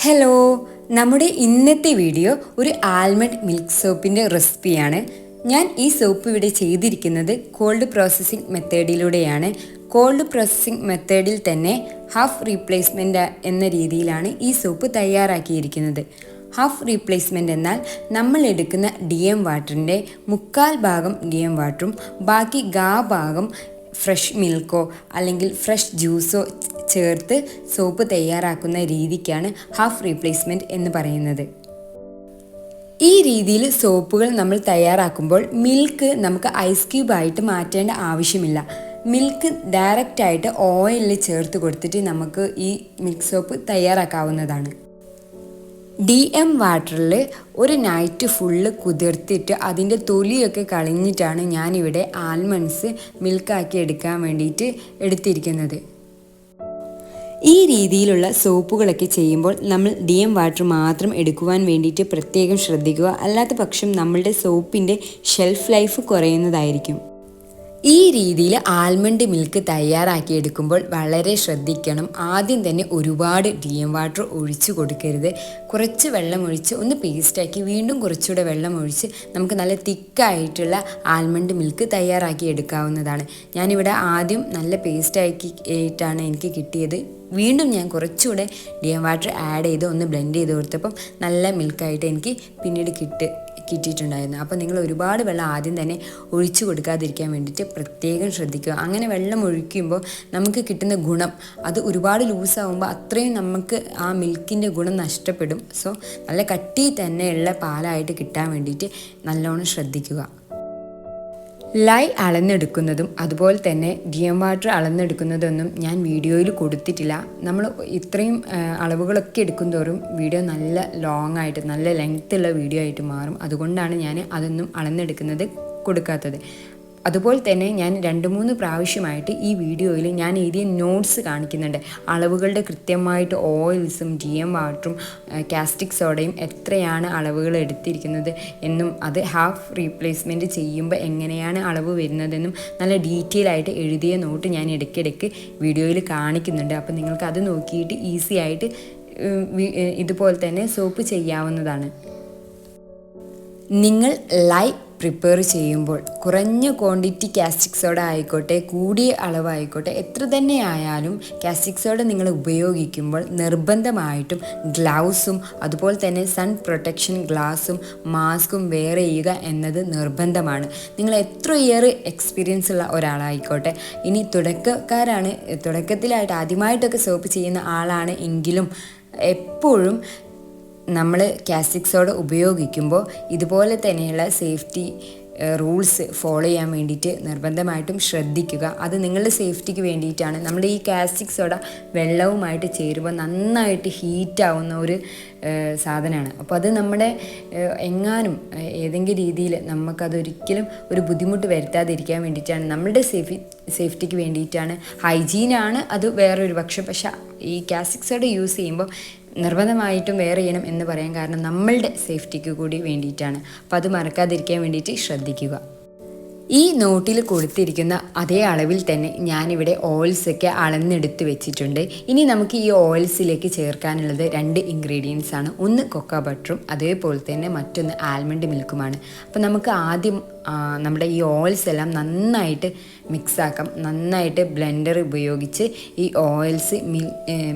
Hello, നമ്മുടെ ഇന്നത്തെ video ഒരു ആൽമണ്ട് മിൽക്ക് സോപ്പിൻ്റെ റെസിപ്പിയാണ്. ഞാൻ ഈ സോപ്പ് ഇവിടെ ചെയ്തിരിക്കുന്നത് കോൾഡ് പ്രോസസ്സിംഗ് മെത്തേഡിലൂടെയാണ്. കോൾഡ് പ്രോസസ്സിംഗ് മെത്തേഡിൽ തന്നെ ഹാഫ് റീപ്ലേസ്മെൻ്റ് എന്ന രീതിയിലാണ് ഈ സോപ്പ് തയ്യാറാക്കിയിരിക്കുന്നത്. ഹാഫ് റീപ്ലേസ്മെൻ്റ് എന്നാൽ നമ്മൾ എടുക്കുന്ന DM വാട്ടറിൻ്റെ 1/4 ഭാഗം DM വാട്ടറും ബാക്കി ഭാഗം ഫ്രഷ് മിൽക്കോ അല്ലെങ്കിൽ ഫ്രഷ് ജ്യൂസോ ചേർത്ത് സോപ്പ് തയ്യാറാക്കുന്ന രീതിക്കാണ് ഹാഫ് റീപ്ലേസ്മെൻറ്റ് എന്ന് പറയുന്നത്. ഈ രീതിയിൽ സോപ്പുകൾ നമ്മൾ തയ്യാറാക്കുമ്പോൾ മിൽക്ക് നമുക്ക് ഐസ് ക്യൂബായിട്ട് മാറ്റേണ്ട ആവശ്യമില്ല. മിൽക്ക് ഡയറക്റ്റായിട്ട് ഓയിലിൽ ചേർത്ത് കൊടുത്തിട്ട് നമുക്ക് ഈ മിൽക്ക് സോപ്പ് തയ്യാറാക്കാവുന്നതാണ്. DM വാട്ടറിൽ ഒരു നൈറ്റ് ഫുള്ള് കുതിർത്തിട്ട് അതിൻ്റെ തൊലിയൊക്കെ കളഞ്ഞിട്ടാണ് ഞാനിവിടെ ആൽമണ്ട്സ് മിൽക്കാക്കി എടുക്കാൻ വേണ്ടിയിട്ട് എടുത്തിരിക്കുന്നത്. ഈ രീതിയിലുള്ള സോപ്പുകളൊക്കെ ചെയ്യുമ്പോൾ നമ്മൾ DM വാട്ടർ മാത്രം എടുക്കുവാൻ വേണ്ടിയിട്ട് പ്രത്യേകം ശ്രദ്ധിക്കുക. അല്ലാത്ത പക്ഷം നമ്മളുടെ സോപ്പിൻ്റെ ഷെൽഫ് ലൈഫ് കുറയുന്നതായിരിക്കും. ഈ രീതിയിൽ ആൽമണ്ട് മിൽക്ക് തയ്യാറാക്കി എടുക്കുമ്പോൾ വളരെ ശ്രദ്ധിക്കണം. ആദ്യം തന്നെ ഒരുപാട് DM വാട്ടർ ഒഴിച്ച് കൊടുക്കരുത്. കുറച്ച് വെള്ളം ഒഴിച്ച് ഒന്ന് പേസ്റ്റാക്കി വീണ്ടും കുറച്ചുകൂടെ വെള്ളം ഒഴിച്ച് നമുക്ക് നല്ല തിക്കായിട്ടുള്ള ആൽമണ്ട് മിൽക്ക് തയ്യാറാക്കി എടുക്കാവുന്നതാണ്. ഞാനിവിടെ ആദ്യം നല്ല പേസ്റ്റാക്കിയിട്ടാണ് എനിക്ക് കിട്ടിയത്. വീണ്ടും ഞാൻ കുറച്ചുകൂടെ DM വാട്ടർ ആഡ് ചെയ്ത് ഒന്ന് ബ്ലെൻഡ് ചെയ്ത് കൊടുത്തപ്പം നല്ല മിൽക്കായിട്ട് എനിക്ക് പിന്നീട് കിട്ടിയിട്ടുണ്ടായിരുന്നു. അപ്പോൾ നിങ്ങൾ ഒരുപാട് വെള്ളം ആദ്യം തന്നെ ഒഴിച്ചു കൊടുക്കാതിരിക്കാൻ വേണ്ടിയിട്ട് പ്രത്യേകം ശ്രദ്ധിക്കുക. അങ്ങനെ വെള്ളം ഒഴിക്കുമ്പോൾ നമുക്ക് കിട്ടുന്ന ഗുണം അത് ഒരുപാട് ലൂസാകുമ്പോൾ അത്രയും നമുക്ക് ആ മിൽക്കിൻ്റെ ഗുണം നഷ്ടപ്പെടും. സോ നല്ല കട്ടി തന്നെയുള്ള പാലായിട്ട് കിട്ടാൻ വേണ്ടിയിട്ട് നല്ലോണം ശ്രദ്ധിക്കുക. ലൈ അളന്നെടുക്കുന്നതും അതുപോലെ തന്നെ DM വാട്ടർ അളന്നെടുക്കുന്നതൊന്നും ഞാൻ വീഡിയോയിൽ കൊടുത്തിട്ടില്ല. നമ്മൾ ഇത്രയും അളവുകളൊക്കെ എടുക്കുന്തോറും വീഡിയോ നല്ല ലോങ് ആയിട്ട് നല്ല ലെങ്ത്തുള്ള വീഡിയോ ആയിട്ട് മാറും. അതുകൊണ്ടാണ് ഞാൻ അതൊന്നും അളന്നെടുക്കുന്നത് കൊടുക്കാത്തത്. അതുപോലെ തന്നെ ഞാൻ 2-3 പ്രാവശ്യമായിട്ട് ഈ വീഡിയോയിൽ ഞാൻ എഴുതിയ നോട്ട്സ് കാണിക്കുന്നുണ്ട്. അളവുകളുടെ കൃത്യമായിട്ട് ഓയിൽസും DM വാട്ടറും കാസ്റ്റിക് സോഡയും എത്രയാണ് അളവുകൾ എടുത്തിരിക്കുന്നത് എന്നും അത് ഹാഫ് റീപ്ലേസ്മെൻറ്റ് ചെയ്യുമ്പോൾ എങ്ങനെയാണ് അളവ് വരുന്നതെന്നും നല്ല ഡീറ്റെയിൽ ആയിട്ട് എഴുതിയ നോട്ട് ഞാൻ ഇടയ്ക്കിടയ്ക്ക് വീഡിയോയിൽ കാണിക്കുന്നുണ്ട്. അപ്പോൾ നിങ്ങൾക്ക് അത് നോക്കിയിട്ട് ഈസി ആയിട്ട് ഇതുപോലെ തന്നെ സോപ്പ് ചെയ്യാവുന്നതാണ്. നിങ്ങൾ പ്രിപ്പയർ ചെയ്യുമ്പോൾ കുറഞ്ഞ ക്വാണ്ടിറ്റി കാസ്റ്റിക് സോഡ ആയിക്കോട്ടെ കൂടിയ അളവായിക്കോട്ടെ എത്ര തന്നെ ആയാലും കാസ്റ്റിക് സോഡ നിങ്ങൾ ഉപയോഗിക്കുമ്പോൾ നിർബന്ധമായിട്ടും ഗ്ലൗസും അതുപോലെ തന്നെ സൺ പ്രൊട്ടക്ഷൻ ഗ്ലാസും മാസ്കും വെയർ ചെയ്യുക എന്നത് നിർബന്ധമാണ്. നിങ്ങൾ എത്ര ഇയർ എക്സ്പീരിയൻസ് ഉള്ള ഒരാളായിക്കോട്ടെ, ഇനി തുടക്കത്തിലായിട്ട് ആദ്യമായിട്ടൊക്കെ സോപ്പ് ചെയ്യുന്ന ആളാണ് എങ്കിലും എപ്പോഴും നമ്മൾ കാസ്റ്റിക് സോഡ ഉപയോഗിക്കുമ്പോൾ ഇതുപോലെ തന്നെയുള്ള സേഫ്റ്റി റൂൾസ് ഫോളോ ചെയ്യാൻ വേണ്ടിയിട്ട് നിർബന്ധമായിട്ടും ശ്രദ്ധിക്കുക. അത് നിങ്ങളുടെ സേഫ്റ്റിക്ക് വേണ്ടിയിട്ടാണ്. നമ്മുടെ ഈ കാസ്റ്റിക് സോഡ വെള്ളവുമായിട്ട് ചേരുമ്പോൾ നന്നായിട്ട് ഹീറ്റാവുന്ന ഒരു സാധനമാണ്. അപ്പോൾ അത് നമ്മുടെ എങ്ങാനും ഏതെങ്കിലും രീതിയിൽ നമുക്കതൊരിക്കലും ഒരു ബുദ്ധിമുട്ട് വരുത്താതിരിക്കാൻ വേണ്ടിയിട്ടാണ്, നമ്മളുടെ സേഫ്റ്റിക്ക് വേണ്ടിയിട്ടാണ്. ഹൈജീനാണ് അത് വേറൊരു പക്ഷം. പക്ഷേ ഈ കാസ്റ്റിക് സോഡ യൂസ് ചെയ്യുമ്പോൾ നിർബന്ധമായിട്ടും വെയർ ചെയ്യണം എന്ന് പറയാൻ കാരണം നമ്മളുടെ സേഫ്റ്റിക്ക് കൂടി വേണ്ടിയിട്ടാണ്. അപ്പോൾ അത് മറക്കാതിരിക്കാൻ വേണ്ടിയിട്ട് ശ്രദ്ധിക്കുക. ഈ നോട്ടിൽ കൊടുത്തിരിക്കുന്ന അതേ അളവിൽ തന്നെ ഞാനിവിടെ ഓയിൽസൊക്കെ അളന്നെടുത്ത് വെച്ചിട്ടുണ്ട്. ഇനി നമുക്ക് ഈ ഓയിൽസിലേക്ക് ചേർക്കാനുള്ളത് 2 ഇൻഗ്രീഡിയൻസ് ആണ്. ഒന്ന് കൊക്കോ ബട്ടറും അതേപോലെ തന്നെ മറ്റൊന്ന് ആൽമണ്ട് മിൽക്കുമാണ്. അപ്പോൾ നമുക്ക് ആദ്യം നമ്മുടെ ഈ ഓയിൽസ് എല്ലാം നന്നായിട്ട് മിക്സാക്കാം. നന്നായിട്ട് ബ്ലെൻഡർ ഉപയോഗിച്ച് ഈ ഓയിൽസ്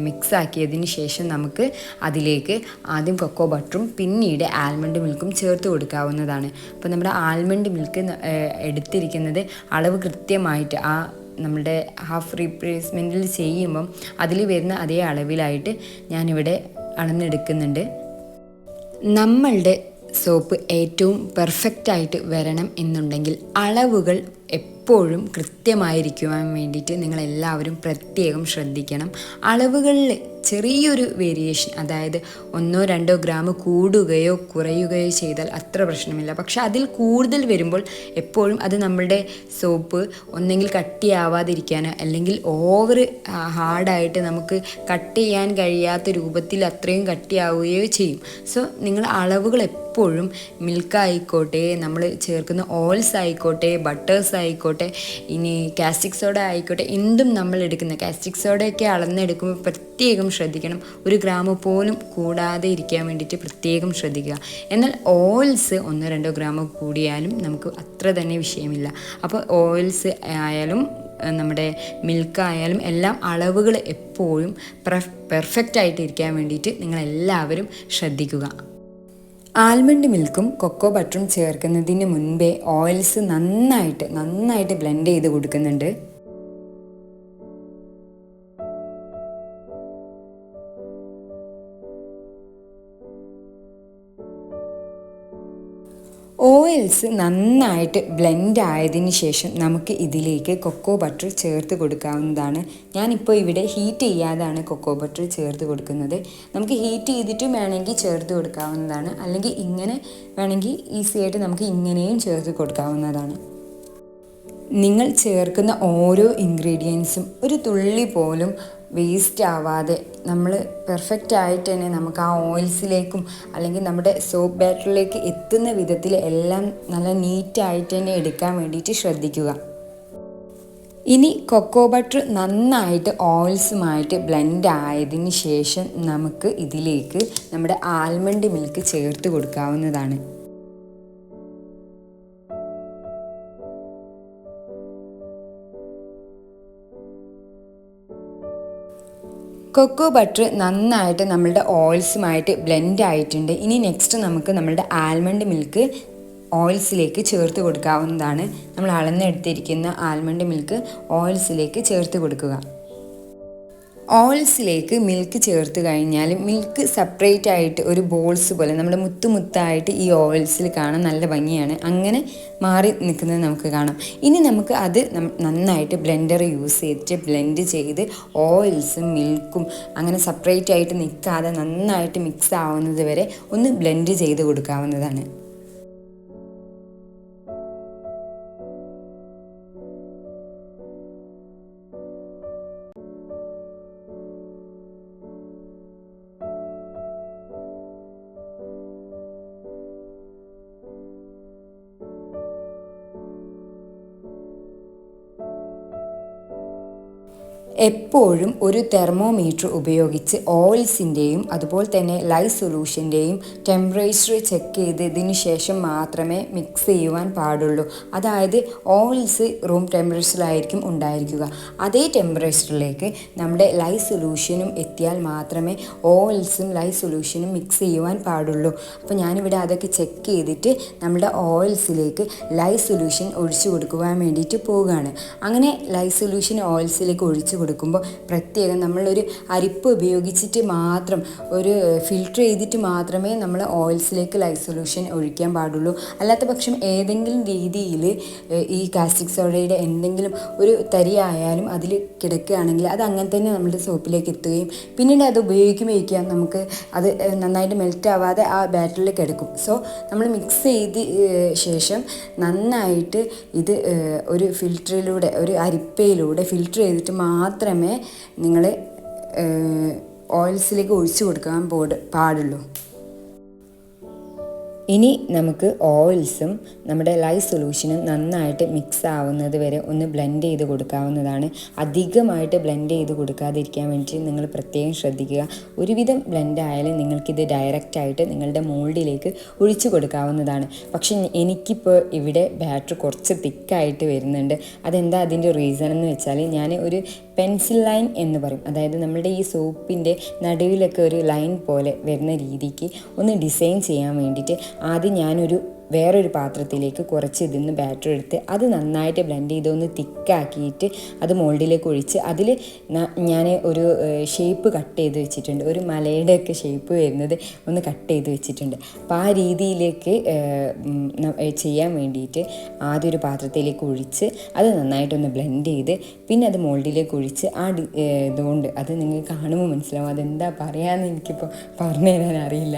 മിക്സാക്കിയതിന് ശേഷം നമുക്ക് അതിലേക്ക് ആദ്യം കൊക്കോ ബട്ടറും പിന്നീട് ആൽമണ്ട് മിൽക്കും ചേർത്ത് കൊടുക്കാവുന്നതാണ്. അപ്പോൾ നമ്മുടെ ആൽമണ്ട് മിൽക്ക് എടുത്തിരിക്കുന്നത് അളവ് കൃത്യമായിട്ട് നമ്മുടെ ഹാഫ് റീപ്ലേസ്മെൻറ്റിൽ ചെയ്യുമ്പം അതിൽ വരുന്ന അതേ അളവിലായിട്ട് ഞാനിവിടെ അളന്നെടുക്കുന്നുണ്ട്. നമ്മളുടെ സോപ്പ് ഏറ്റവും പെർഫെക്റ്റായിട്ട് വരണം എന്നുണ്ടെങ്കിൽ അളവുകൾ എപ്പോഴും കൃത്യമായിരിക്കുവാൻ വേണ്ടിയിട്ട് നിങ്ങളെല്ലാവരും പ്രത്യേകം ശ്രദ്ധിക്കണം. അളവുകളിൽ ചെറിയൊരു വേരിയേഷൻ, അതായത് 1-2 ഗ്രാം കൂടുകയോ കുറയുകയോ ചെയ്താൽ അത്ര പ്രശ്നമില്ല. പക്ഷെ അതിൽ കൂടുതൽ വരുമ്പോൾ എപ്പോഴും അത് നമ്മളുടെ സോപ്പ് ഒന്നെങ്കിൽ കട്ടിയാവാതിരിക്കാനോ അല്ലെങ്കിൽ ഓവർ ഹാർഡായിട്ട് നമുക്ക് കട്ട് ചെയ്യാൻ കഴിയാത്ത രൂപത്തിൽ അത്രയും കട്ടിയാവുകയോ ചെയ്യും. സോ നിങ്ങൾ അളവുകൾ എപ്പോഴും മിൽക്ക് ആയിക്കോട്ടെ, നമ്മൾ ചേർക്കുന്ന ഓയിൽസ് ആയിക്കോട്ടെ, ബട്ടേഴ്സ് ആയിക്കോട്ടെ, ഇനി കാസ്റ്റിക് സോഡ ആയിക്കോട്ടെ, എന്തും നമ്മൾ എടുക്കുന്ന കാസ്റ്റിക് സോഡയൊക്കെ അളന്നെടുക്കുമ്പോൾ പ്രത്യേകം ശ്രദ്ധിക്കണം. 1 ഗ്രാം പോലും കൂടാതെ ഇരിക്കാൻ വേണ്ടിയിട്ട് പ്രത്യേകം ശ്രദ്ധിക്കുക. എന്നാൽ ഓയിൽസ് 1-2 ഗ്രാം കൂടിയാലും നമുക്ക് അത്ര തന്നെ വിഷയമില്ല. അപ്പോൾ ഓയിൽസ് ആയാലും നമ്മുടെ മിൽക്ക് ആയാലും എല്ലാം അളവുകൾ എപ്പോഴും പെർഫെക്റ്റ് ആയിട്ട് ഇരിക്കാൻ വേണ്ടിയിട്ട് നിങ്ങളെല്ലാവരും ശ്രദ്ധിക്കുക. ആൽമണ്ട് മിൽക്കും കൊക്കോ ബട്ടറും ചേർക്കുന്നതിന് മുൻപേ ഓയിൽസ് നന്നായിട്ട് ബ്ലെൻഡ് ചെയ്ത് കൊടുക്കുന്നുണ്ട്. ഓയിൽസ് നന്നായിട്ട് ബ്ലെൻഡ് ആയതിന് ശേഷം നമുക്ക് ഇതിലേക്ക് കൊക്കോ ബട്ടർ ചേർത്ത് കൊടുക്കാവുന്നതാണ്. ഞാനിപ്പോൾ ഇവിടെ ഹീറ്റ് ചെയ്യാതാണ് കൊക്കോ ബട്ടർ ചേർത്ത് കൊടുക്കുന്നത്. നമുക്ക് ഹീറ്റ് ചെയ്തിട്ടും വേണമെങ്കിൽ ചേർത്ത് കൊടുക്കാവുന്നതാണ്, അല്ലെങ്കിൽ ഇങ്ങനെ വേണമെങ്കിൽ ഈസി ആയിട്ട് നമുക്ക് ഇങ്ങനെയും ചേർത്ത് കൊടുക്കാവുന്നതാണ്. നിങ്ങൾ ചേർക്കുന്ന ഓരോ ഇൻഗ്രീഡിയൻസും ഒരു തുള്ളി പോലും വേസ്റ്റ് ആവാതെ നമ്മൾ പെർഫെക്റ്റ് ആയിട്ട് തന്നെ നമുക്ക് ആ ഓയിൽസിലേക്കും അല്ലെങ്കിൽ നമ്മുടെ സോപ്പ് ബാറ്ററിലേക്ക് എത്തുന്ന വിധത്തിൽ എല്ലാം നല്ല നീറ്റായിട്ട് തന്നെ എടുക്കാൻ വേണ്ടിയിട്ട് ശ്രദ്ധിക്കുക. ഇനി കൊക്കോ ബട്ടർ നന്നായിട്ട് ഓയിൽസുമായിട്ട് ബ്ലെൻഡ് ആയതിന് ശേഷം നമുക്ക് ഇതിലേക്ക് നമ്മുടെ ആൽമണ്ട് മിൽക്ക് ചേർത്ത് കൊടുക്കാവുന്നതാണ്. കൊക്കോ ബട്ടർ നന്നായിട്ട് നമ്മളുടെ ഓയിൽസുമായിട്ട് ബ്ലെൻഡ് ആയിട്ടുണ്ട്. ഇനി നെക്സ്റ്റ് നമുക്ക് നമ്മളുടെ ആൽമണ്ട് മിൽക്ക് ഓയിൽസിലേക്ക് ചേർത്ത് കൊടുക്കാവുന്നതാണ്. നമ്മൾ അളന്നെടുത്തിരിക്കുന്ന ആൽമണ്ട് മിൽക്ക് ഓയിൽസിലേക്ക് ചേർത്ത് കൊടുക്കുക. ഓയിൽസിലേക്ക് മിൽക്ക് ചേർത്ത് കഴിഞ്ഞാൽ മിൽക്ക് സെപ്പറേറ്റ് ആയിട്ട് ഒരു ബോൾസ് പോലെ നമ്മുടെ മുത്തായിട്ട് ഈ ഓയിൽസിൽ കാണാൻ നല്ല ഭംഗിയാണ്. അങ്ങനെ മാറി നിൽക്കുന്നത് നമുക്ക് കാണാം. ഇനി നമുക്ക് അത് നന്നായിട്ട് ബ്ലെൻഡർ യൂസ് ചെയ്തിട്ട് ബ്ലെൻഡ് ചെയ്ത് ഓയിൽസും മിൽക്കും അങ്ങനെ സെപ്പറേറ്റ് ആയിട്ട് നിൽക്കാതെ നന്നായിട്ട് മിക്സ് ആവുന്നത് വരെ ഒന്ന് ബ്ലെൻഡ് ചെയ്ത് കൊടുക്കാവുന്നതാണ്. എപ്പോഴും ഒരു തെർമോമീറ്റർ ഉപയോഗിച്ച് ഓയിൽസിൻ്റെയും അതുപോലെ തന്നെ ലൈവ് സൊല്യൂഷൻ്റെയും ടെമ്പറേച്ചർ ചെക്ക് ചെയ്തതിന് ശേഷം മാത്രമേ മിക്സ് ചെയ്യുവാൻ പാടുള്ളൂ. അതായത് ഓയിൽസ് റൂം ടെമ്പറേച്ചറിലായിരിക്കും ഉണ്ടായിരിക്കുക. അതേ ടെമ്പറേച്ചറിലേക്ക് നമ്മുടെ ലൈവ് സൊല്യൂഷനും എത്തിയാൽ മാത്രമേ ഓയിൽസും ലൈവ് സൊല്യൂഷനും മിക്സ് ചെയ്യുവാൻ പാടുള്ളൂ. അപ്പോൾ ഞാനിവിടെ അതൊക്കെ ചെക്ക് ചെയ്തിട്ട് നമ്മുടെ ഓയിൽസിലേക്ക് ലൈവ് സൊല്യൂഷൻ ഒഴിച്ചു കൊടുക്കുവാൻ വേണ്ടിയിട്ട് പോവുകയാണ്. അങ്ങനെ ലൈവ് സൊല്യൂഷൻ ഓയിൽസിലേക്ക് ഒഴിച്ചു കൊടുക്കുമ്പോൾ പ്രത്യേകം നമ്മളൊരു അരിപ്പ് ഉപയോഗിച്ചിട്ട് മാത്രം ഒരു ഫിൽറ്റർ ചെയ്തിട്ട് മാത്രമേ നമ്മൾ ഓയിൽസിലേക്ക് ലൈവ് സൊല്യൂഷൻ ഒഴിക്കാൻ പാടുള്ളൂ. അല്ലാത്ത പക്ഷം ഏതെങ്കിലും രീതിയിൽ ഈ കാസ്റ്റിക് സോഡയുടെ എന്തെങ്കിലും ഒരു തരിയായാലും അതിൽ കിടക്കുകയാണെങ്കിൽ അത് അങ്ങനെ തന്നെ നമ്മുടെ സോപ്പിലേക്ക് എത്തുകയും പിന്നീട് അത് ഉപയോഗിക്കുമ്പോഴേക്കും നമുക്ക് അത് നന്നായിട്ട് മെൽറ്റ് ആവാതെ ആ ബാറ്ററിൽ കിടക്കും. സോ നമ്മൾ മിക്സ് ചെയ്ത് ശേഷം നന്നായിട്ട് ഇത് ഒരു ഫിൽറ്ററിലൂടെ ഒരു അരിപ്പയിലൂടെ ഫിൽറ്റർ ചെയ്തിട്ട് മാത്രമേ നിങ്ങൾ ഓയിൽസിലേക്ക് ഒഴിച്ചു കൊടുക്കാൻ പാടുള്ളൂ. ഇനി നമുക്ക് ഓയിൽസും നമ്മുടെ ലൈവ് സൊല്യൂഷനും നന്നായിട്ട് മിക്സ് ആവുന്നത് വരെ ഒന്ന് ബ്ലെൻഡ് ചെയ്ത് കൊടുക്കാവുന്നതാണ്. അധികമായിട്ട് ബ്ലെൻഡ് ചെയ്ത് കൊടുക്കാതിരിക്കാൻ വേണ്ടി നിങ്ങൾ പ്രത്യേകം ശ്രദ്ധിക്കുക. ഒരുവിധം ബ്ലെൻഡ് ആയാലും നിങ്ങൾക്കിത് ഡയറക്റ്റായിട്ട് നിങ്ങളുടെ മോൾഡിലേക്ക് ഒഴിച്ചു കൊടുക്കാവുന്നതാണ്. പക്ഷേ എനിക്കിപ്പോൾ ഇവിടെ ബാറ്റർ കുറച്ച് തിക്കായിട്ട് വരുന്നുണ്ട്. അതെന്താ അതിൻ്റെ റീസൺ എന്ന് വെച്ചാൽ ഞാൻ ഒരു പെൻസിൽ ലൈൻ എന്ന് പറയും, അതായത് നമ്മുടെ ഈ സോപ്പിൻ്റെ നടുവിലൊക്കെ ഒരു ലൈൻ പോലെ വരുന്ന രീതിക്ക് ഒന്ന് ഡിസൈൻ ചെയ്യാൻ വേണ്ടിയിട്ട് ആദ്യം ഞാനൊരു വേറൊരു പാത്രത്തിലേക്ക് കുറച്ച് ഇതിന്ന് ബാറ്റർ എടുത്ത് അത് നന്നായിട്ട് ബ്ലെൻഡ് ചെയ്ത് ഒന്ന് തിക്കാക്കിയിട്ട് അത് മോൾഡിലേക്ക് ഒഴിച്ച് അതിൽ ഞാൻ ഒരു ഷേപ്പ് കട്ട് ചെയ്ത് വെച്ചിട്ടുണ്ട്. ഒരു മലയുടെയൊക്കെ ഷേപ്പ് വരുന്നത് ഒന്ന് കട്ട് ചെയ്ത് വെച്ചിട്ടുണ്ട്. അപ്പോൾ ആ രീതിയിലേക്ക് ചെയ്യാൻ വേണ്ടിയിട്ട് ആദ്യം ഒരു പാത്രത്തിലേക്ക് ഒഴിച്ച് അത് നന്നായിട്ടൊന്ന് ബ്ലെൻഡ് ചെയ്ത് പിന്നെ അത് മോൾഡിലേക്ക് ഒഴിച്ച് ആ ഇതുകൊണ്ട് അത് നിങ്ങൾക്ക് കാണുമ്പോൾ മനസ്സിലാവും അതെന്താ പറയാമെന്ന് എനിക്കിപ്പോൾ പറഞ്ഞു തരാൻ അറിയില്ല.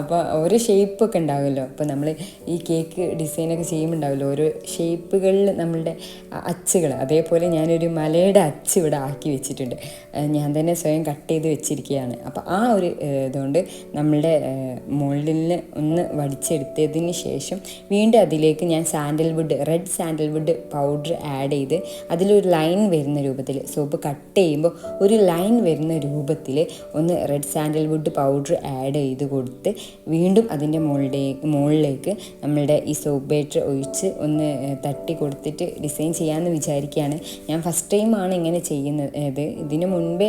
അപ്പോൾ ഓരോ ഷേപ്പൊക്കെ ഉണ്ടാകുമല്ലോ. അപ്പോൾ നമ്മൾ ഈ കേക്ക് ഡിസൈനൊക്കെ ചെയ്യുമ്പോണ്ടാവില്ല ഓരോ ഷേപ്പുകളിൽ നമ്മളുടെ അച്ചുകൾ, അതേപോലെ ഞാനൊരു മലയുടെ അച്ച് ഇവിടെ ആക്കി വെച്ചിട്ടുണ്ട്. ഞാൻ തന്നെ സ്വയം കട്ട് ചെയ്ത് വെച്ചിരിക്കുകയാണ്. അപ്പോൾ ആ ഒരു ഇതുകൊണ്ട് നമ്മളുടെ മോൾഡിൽ ഒന്ന് വടിച്ചെടുത്തതിന് ശേഷം വീണ്ടും അതിലേക്ക് ഞാൻ റെഡ് സാൻഡൽവുഡ് പൗഡർ ആഡ് ചെയ്ത് അതിലൊരു ലൈൻ വരുന്ന രൂപത്തിൽ, സോപ്പ് കട്ട് ചെയ്യുമ്പോൾ ഒരു ലൈൻ വരുന്ന രൂപത്തിൽ ഒന്ന് റെഡ് സാൻഡൽവുഡ് പൗഡർ ആഡ് ചെയ്ത് കൊടുത്ത് വീണ്ടും അതിൻ്റെ മുകളിലേക്ക് നമ്മളുടെ ഈ സോപ്പ് ബാറ്റർ ഒഴിച്ച് ഒന്ന് തട്ടി കൊടുത്തിട്ട് ഡിസൈൻ ചെയ്യാമെന്ന് വിചാരിക്കുകയാണ്. ഞാൻ ഫസ്റ്റ് ടൈമാണ് ഇങ്ങനെ ചെയ്യുന്നത്. ഇതിനു മുൻപേ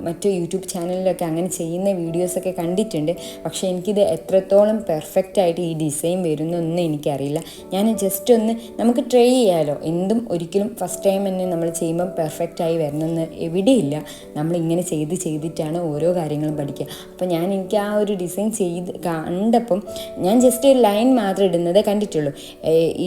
മറ്റു യൂട്യൂബ് ചാനലിലൊക്കെ അങ്ങനെ ചെയ്യുന്ന വീഡിയോസൊക്കെ കണ്ടിട്ടുണ്ട്. പക്ഷേ എനിക്കിത് എത്രത്തോളം പെർഫെക്റ്റ് ആയിട്ട് ഈ ഡിസൈൻ വരുന്നൊന്നും എനിക്കറിയില്ല. ഞാൻ ജസ്റ്റ് ഒന്ന് നമുക്ക് ട്രൈ ചെയ്യാമല്ലോ, എന്തും ഒരിക്കലും ഫസ്റ്റ് ടൈം തന്നെ നമ്മൾ ചെയ്യുമ്പം പെർഫെക്റ്റായി വരണമെന്ന് എവിടെയില്ല. നമ്മളിങ്ങനെ ചെയ്തിട്ടാണ് ഓരോ കാര്യങ്ങളും പഠിക്കുക. അപ്പോൾ എനിക്ക് ആ ഒരു ഡിസൈൻ കണ്ടപ്പം ഞാൻ ജസ്റ്റ് ഒരു ലൈൻ മാത്രം ഇടുന്നതേ കണ്ടിട്ടുള്ളൂ.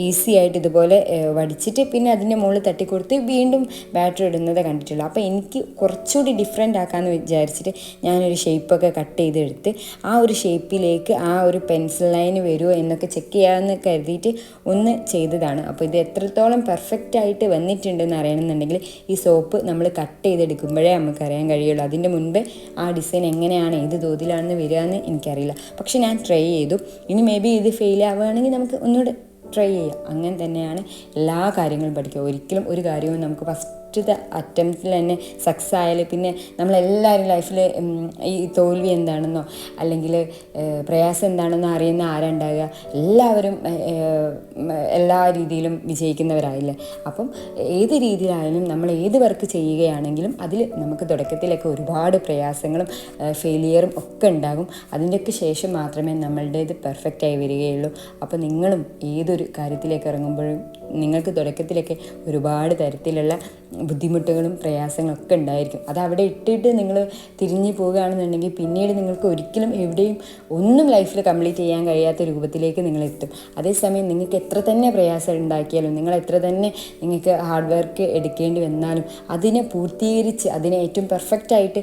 ഈസി ആയിട്ട് ഇതുപോലെ വടിച്ചിട്ട് പിന്നെ അതിൻ്റെ മുകളിൽ തട്ടിക്കൊടുത്ത് വീണ്ടും ബാറ്റർ ഇടുന്നതേ കണ്ടിട്ടുള്ളൂ. അപ്പോൾ എനിക്ക് കുറച്ചുകൂടി ഡിഫറെൻ്റ് ആക്കാമെന്ന് വിചാരിച്ചിട്ട് ഞാനൊരു ഷേപ്പൊക്കെ കട്ട് ചെയ്തെടുത്ത് ആ ഒരു ഷേപ്പിലേക്ക് ആ ഒരു പെൻസിൽ ലൈൻ വരുമോ എന്നൊക്കെ ചെക്ക് ചെയ്യാമെന്ന് കരുതിയിട്ട് ഒന്ന് ചെയ്തതാണ്. അപ്പോൾ ഇത് എത്രത്തോളം പെർഫെക്റ്റ് ആയിട്ട് വന്നിട്ടുണ്ടെന്ന് അറിയണമെന്നുണ്ടെങ്കിൽ ഈ സോപ്പ് നമ്മൾ കട്ട് ചെയ്തെടുക്കുമ്പോഴേ നമുക്ക് അറിയാൻ കഴിയുള്ളൂ. അതിൻ്റെ മുൻപേ ആ ഡിസൈൻ എങ്ങനെയാണ് ഏത് തോതിലാണെന്ന് വരികയെന്ന് എനിക്കറിയില്ല. പക്ഷെ ഞാൻ ട്രൈ ചെയ്തു. ഇനി മേ ബി ഇത് ഫെയിൽ ആവുകയാണെങ്കിൽ നമുക്ക് ഒന്നുകൂടെ ട്രൈ ചെയ്യുക. അങ്ങനെ തന്നെയാണ് എല്ലാ കാര്യങ്ങളും പഠിക്കുക. ഒരിക്കലും ഒരു കാര്യവും നമുക്ക് ഫസ്റ്റത്തെ അറ്റംപ്റ്റിൽ തന്നെ സക്സസ് ആയാൽ പിന്നെ നമ്മളെല്ലാവരും ലൈഫിൽ ഈ തോൽവി എന്താണെന്നോ അല്ലെങ്കിൽ പ്രയാസം എന്താണെന്നോ അറിയുന്ന ആരുണ്ടാകുക? എല്ലാവരും എല്ലാ രീതിയിലും വിജയിക്കുന്നവരായില്ലേ. അപ്പം ഏത് രീതിയിലായാലും നമ്മൾ ഏത് വർക്ക് ചെയ്യുകയാണെങ്കിലും അതിൽ നമുക്ക് തുടക്കത്തിലൊക്കെ ഒരുപാട് പ്രയാസങ്ങളും ഫെയിലിയറും ഒക്കെ ഉണ്ടാകും. അതിൻ്റെയൊക്കെ ശേഷം മാത്രമേ നമ്മളുടേത് പെർഫെക്റ്റായി വരികയുള്ളൂ. അപ്പോൾ നിങ്ങളും ഏതൊരു കാര്യത്തിലേക്ക് ഇറങ്ങുമ്പോഴും നിങ്ങൾക്ക് തുടക്കത്തിലൊക്കെ ഒരുപാട് തരത്തിലുള്ള ബുദ്ധിമുട്ടുകളും പ്രയാസങ്ങളൊക്കെ ഉണ്ടായിരിക്കും. അത് അവിടെ ഇട്ടിട്ട് നിങ്ങൾ തിരിഞ്ഞു പോവുകയാണെന്നുണ്ടെങ്കിൽ പിന്നീട് നിങ്ങൾക്ക് ഒരിക്കലും എവിടെയും ഒന്നും ലൈഫിൽ കംപ്ലീറ്റ് ചെയ്യാൻ കഴിയാത്ത രൂപത്തിലേക്ക് നിങ്ങൾ എത്തും. അതേസമയം നിങ്ങൾക്ക് എത്ര തന്നെ പ്രയാസം ഉണ്ടാക്കിയാലും നിങ്ങൾ എത്ര തന്നെ നിങ്ങൾക്ക് ഹാർഡ് വർക്ക് എടുക്കേണ്ടി വന്നാലും അതിനെ പൂർത്തീകരിച്ച് അതിനെ ഏറ്റവും പെർഫെക്റ്റായിട്ട്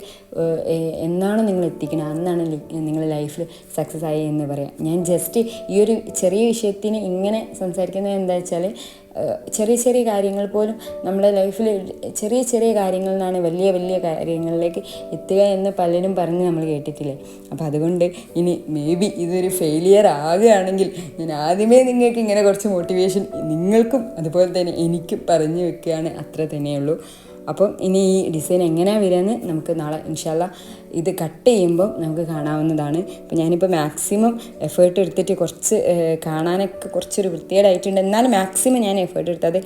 എന്നാണ് നിങ്ങൾ എത്തിക്കുന്നത് അന്നാണ് നിങ്ങൾ ലൈഫിൽ സക്സസ് ആയി എന്ന് പറയാം. ഞാൻ ജസ്റ്റ് ഈ ഒരു ചെറിയ വിഷയത്തിന് ഇങ്ങനെ സംസാരിക്കുന്നത് എന്താ വെച്ചാൽ ചെറിയ ചെറിയ കാര്യങ്ങൾ പോലും നമ്മുടെ ലൈഫിൽ ചെറിയ കാര്യങ്ങളിൽ നിന്നാണ് വലിയ കാര്യങ്ങളിലേക്ക് എത്തുക എന്ന് പലരും പറഞ്ഞ് നമ്മൾ കേട്ടിട്ടില്ലേ. അപ്പോൾ അതുകൊണ്ട് ഇനി മേ ബി ഇതൊരു ഫെയിലിയർ ആകുകയാണെങ്കിൽ ഞാൻ ആദ്യമേ നിങ്ങൾക്ക് ഇങ്ങനെ കുറച്ച് മോട്ടിവേഷൻ നിങ്ങൾക്കും അതുപോലെ തന്നെ എനിക്കും പറഞ്ഞു വെക്കുകയാണ്. അത്ര തന്നെയുള്ളൂ. അപ്പം ഇനി ഈ ഡിസൈൻ എങ്ങനെയാണ് വരികയെന്ന് നമുക്ക് നാളെ ഇൻഷാല്ല ഇത് കട്ട് ചെയ്യുമ്പോൾ നമുക്ക് കാണാവുന്നതാണ്. അപ്പോൾ ഞാനിപ്പോൾ മാക്സിമം എഫേർട്ട് എടുത്തിട്ട് കുറച്ച് കാണാനൊക്കെ കുറച്ചൊരു വൃത്തികേടായിട്ടുണ്ട്. എന്നാലും മാക്സിമം ഞാൻ എഫേർട്ട് എടുത്തത്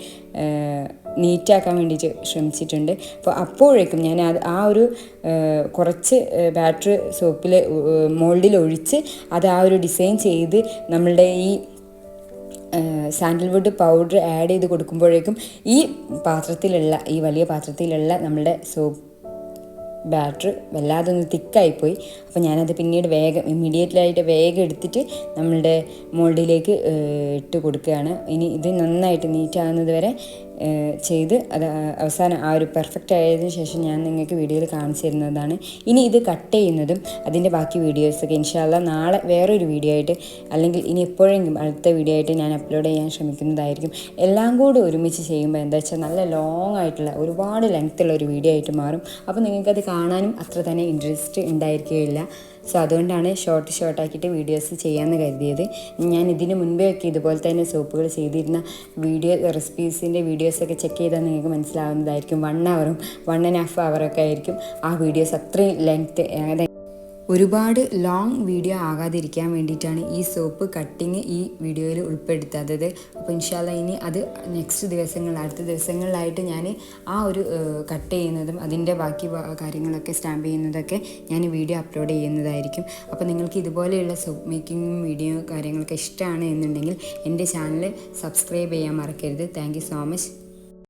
നീറ്റാക്കാൻ വേണ്ടിയിട്ട് ശ്രമിച്ചിട്ടുണ്ട്. അപ്പോൾ അപ്പോഴേക്കും ഞാൻ ആ ഒരു കുറച്ച് ബാറ്റർ സോപ്പിൽ മോൾഡിൽ ഒഴിച്ച് അത് ആ ഒരു ഡിസൈൻ ചെയ്ത് നമ്മളുടെ ഈ സാൻഡൽവുഡ് പൗഡർ ആഡ് ചെയ്ത് കൊടുക്കുമ്പോഴേക്കും ഈ വലിയ പാത്രത്തിലുള്ള നമ്മളുടെ സോപ്പ് ബാറ്റർ വല്ലാതെ ഒന്ന് തിക്കായിപ്പോയി. അപ്പോൾ ഞാനത് പിന്നീട് ഇമ്മീഡിയറ്റ്ലായിട്ട് വേഗം എടുത്തിട്ട് നമ്മളുടെ മോൾഡിലേക്ക് ഇട്ട് കൊടുക്കുകയാണ്. ഇനി ഇത് നന്നായിട്ട് നീറ്റാകുന്നത് വരെ ചെയ്ത് അത് അവസാനം ആ ഒരു പെർഫെക്റ്റ് ആയതിനു ശേഷം ഞാൻ നിങ്ങൾക്ക് വീഡിയോയിൽ കാണിച്ചു തരുന്നതാണ്. ഇനി ഇത് കട്ട് ചെയ്യുന്നതും അതിൻ്റെ ബാക്കി വീഡിയോസൊക്കെ ഇൻഷാല്ല നാളെ വേറൊരു വീഡിയോ ആയിട്ട് അല്ലെങ്കിൽ ഇനി എപ്പോഴെങ്കിലും അടുത്ത വീഡിയോ ആയിട്ട് ഞാൻ അപ്ലോഡ് ചെയ്യാൻ ശ്രമിക്കുന്നതായിരിക്കും. എല്ലാം കൂടി ഒരുമിച്ച് ചെയ്യുമ്പോൾ എന്താ വെച്ചാൽ നല്ല ലോങ് ആയിട്ടുള്ള ഒരുപാട് ലെങ്ത്തുള്ള ഒരു വീഡിയോ ആയിട്ട് മാറും. അപ്പോൾ നിങ്ങൾക്കത് കാണാനും അത്ര തന്നെ ഇൻട്രസ്റ്റ് ഉണ്ടായിരിക്കുകയില്ല. സോ അതുകൊണ്ടാണ് ഷോർട്ടാക്കിയിട്ട് വീഡിയോസ് ചെയ്യാമെന്ന് കരുതിയത്. ഞാൻ ഇതിന് മുൻപേ ഒക്കെ ഇതുപോലെ തന്നെ സോപ്പുകൾ ചെയ്തിരുന്ന റെസിപ്പീസിൻ്റെ വീഡിയോസൊക്കെ ചെക്ക് ചെയ്താൽ നിങ്ങൾക്ക് മനസ്സിലാവുന്നതായിരിക്കും. 1 അവറും 1.5 അവറൊക്കെ ആയിരിക്കും ആ വീഡിയോസ്. അത്രയും ലെങ്ത്ത് ഒരുപാട് ലോങ് വീഡിയോ ആകാതിരിക്കാൻ വേണ്ടിയിട്ടാണ് ഈ സോപ്പ് കട്ടിങ് ഈ വീഡിയോയിൽ ഉൾപ്പെടുത്താത്തത്. അപ്പോൾ ഇൻഷാല്ല ഇനി അത് അടുത്ത ദിവസങ്ങളിലായിട്ട് ഞാൻ ആ ഒരു കട്ട് ചെയ്യുന്നതും അതിൻ്റെ ബാക്കി കാര്യങ്ങളൊക്കെ സ്റ്റാമ്പ് ചെയ്യുന്നതൊക്കെ ഞാൻ വീഡിയോ അപ്ലോഡ് ചെയ്യുന്നതായിരിക്കും. അപ്പോൾ നിങ്ങൾക്ക് ഇതുപോലെയുള്ള സോപ്പ് മേക്കിങ്ങും വീഡിയോ കാര്യങ്ങളൊക്കെ ഇഷ്ടമാണ് എന്നുണ്ടെങ്കിൽ എൻ്റെ ചാനൽ സബ്സ്ക്രൈബ് ചെയ്യാൻ മറക്കരുത്. Thank you so much.